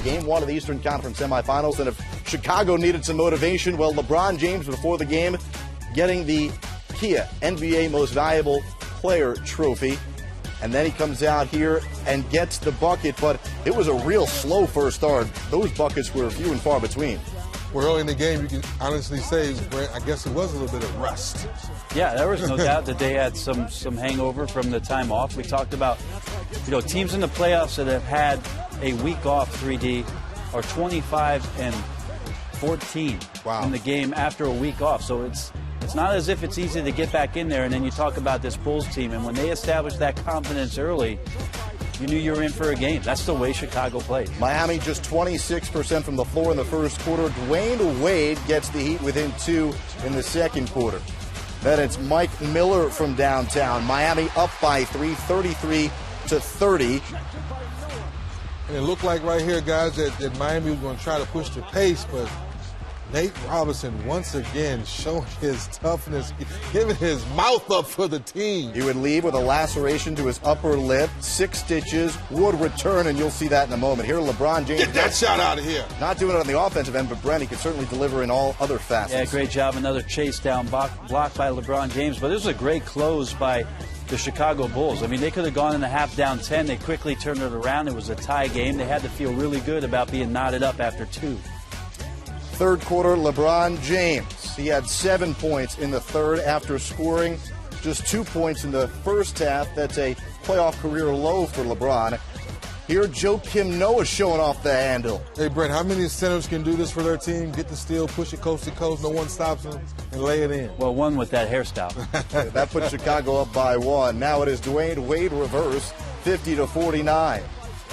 Game 1 of the Eastern Conference semifinals. And if Chicago needed some motivation, well, LeBron James, before the game, getting the Kia NBA Most Valuable Player trophy. And then he comes out here and gets the bucket, but it was a real slow first start. Those buckets were few and far between. Well, early in the game, you can honestly say, Brent, I guess it was a little bit of rust. Yeah, there was no doubt that they had some hangover from the time off. We talked about, teams in the playoffs that have had a week off, 3D, are 25-14 in the game after a week off. So it's not as if it's easy to get back in there. And then you talk about this Bulls team, and when they established that confidence early, you knew you were in for a game. That's the way Chicago plays. Miami just 26% from the floor in the first quarter. Dwayne Wade gets the Heat within 2 in the second quarter. Then it's Mike Miller from downtown. Miami up by 3, 33-30. And it looked like right here, guys, that Miami was going to try to push the pace, but Nate Robinson once again showing his toughness, giving his mouth up for the team. He would leave with a laceration to his upper lip, 6 stitches, would return, and you'll see that in a moment. Here, LeBron James. Get that shot out of here. Not doing it on the offensive end, but Brent, he could certainly deliver in all other facets. Yeah, great job. Another chase down block by LeBron James, but this was a great close by the Chicago Bulls. I mean, they could have gone in the half down 10. They quickly turned it around. It was a tie game. They had to feel really good about being knotted up after 2. Third quarter, LeBron James. He had 7 points in the third after scoring just 2 points in the first half. That's a playoff career low for LeBron. Here, Joakim Noah showing off the handle. Hey, Brent, how many centers can do this for their team? Get the steal, push it coast to coast, no one stops them, and lay it in. Well, one with that hairstyle. That puts Chicago up by 1. Now it is Dwayne Wade reverse, 50-49.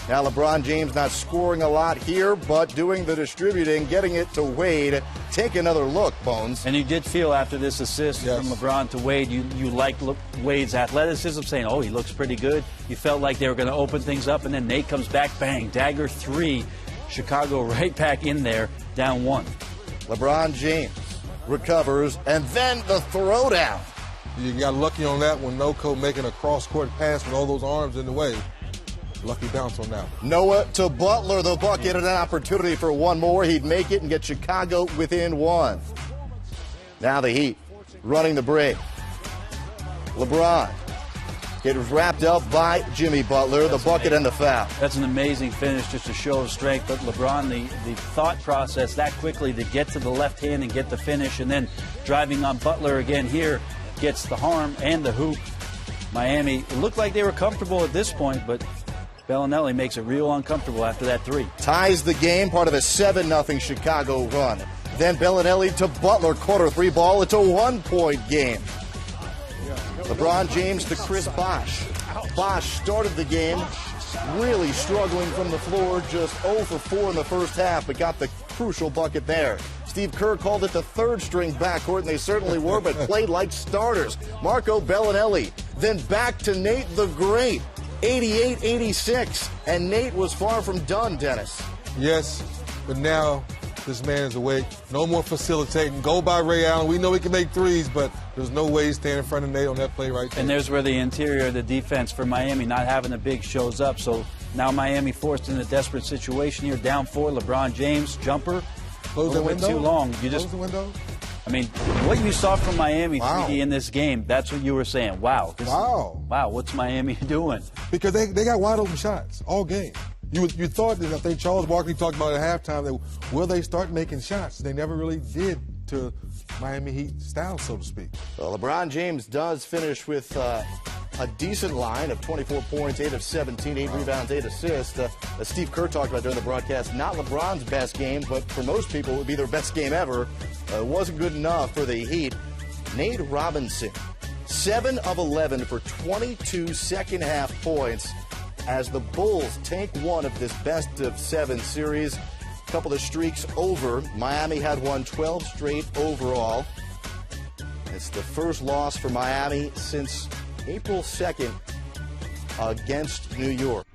Now LeBron James not scoring a lot here, but doing the distributing, getting it to Wade. Take another look, Bones. And you did feel after this assist from LeBron to Wade, you liked Wade's athleticism, saying, oh, he looks pretty good. You felt like they were going to open things up, and then Nate comes back, bang, dagger 3. Chicago right back in there, down 1. LeBron James recovers, and then the throwdown. You got lucky on that one, Noko making a cross-court pass with all those arms in the way. Lucky bounce on that one. Noah to Butler, the bucket, and an opportunity for one more. He'd make it and get Chicago within 1. Now the Heat running the break. LeBron gets wrapped up by Jimmy Butler, the bucket and the foul. That's an amazing finish, just a show of strength. But LeBron, the thought process that quickly to get to the left hand and get the finish, and then driving on Butler again here, gets the harm and the hoop. Miami, it looked like they were comfortable at this point, but Bellinelli makes it real uncomfortable after that 3. Ties the game, part of a 7-0 Chicago run. Then Bellinelli to Butler, quarter 3 ball. It's a 1-point game. LeBron James to Chris Bosh. Bosh started the game really struggling from the floor, just 0 for 4 in the first half, but got the crucial bucket there. Steve Kerr called it the third-string backcourt, and they certainly were, but played like starters. Marco Bellinelli, then back to Nate the Great. 88-86, and Nate was far from done, Dennis. Yes, but now this man is awake. No more facilitating. Go by Ray Allen. We know he can make threes, but there's no way he's standing in front of Nate on that play right there. And there's where the interior of the defense for Miami not having a big shows up. So now Miami forced in a desperate situation here, down 4. LeBron James, jumper. Close the window. Too long. Close the window. I mean, what you saw from Miami 3D in this game, that's what you were saying. Wow. Wow, what's Miami doing? Because they got wide open shots all game. You thought that, I think Charles Barkley talked about at halftime, that will they start making shots? They never really did to Miami Heat style, so to speak. Well, LeBron James does finish with a decent line of 24 points, 8 of 17, 8 rebounds, 8 assists. As Steve Kerr talked about during the broadcast, not LeBron's best game, but for most people it would be their best game ever. It wasn't good enough for the Heat. Nate Robinson, 7 of 11 for 22 second-half points as the Bulls take one of this best-of-7 series. A couple of streaks over. Miami had won 12 straight overall. It's the first loss for Miami since April 2nd against New York.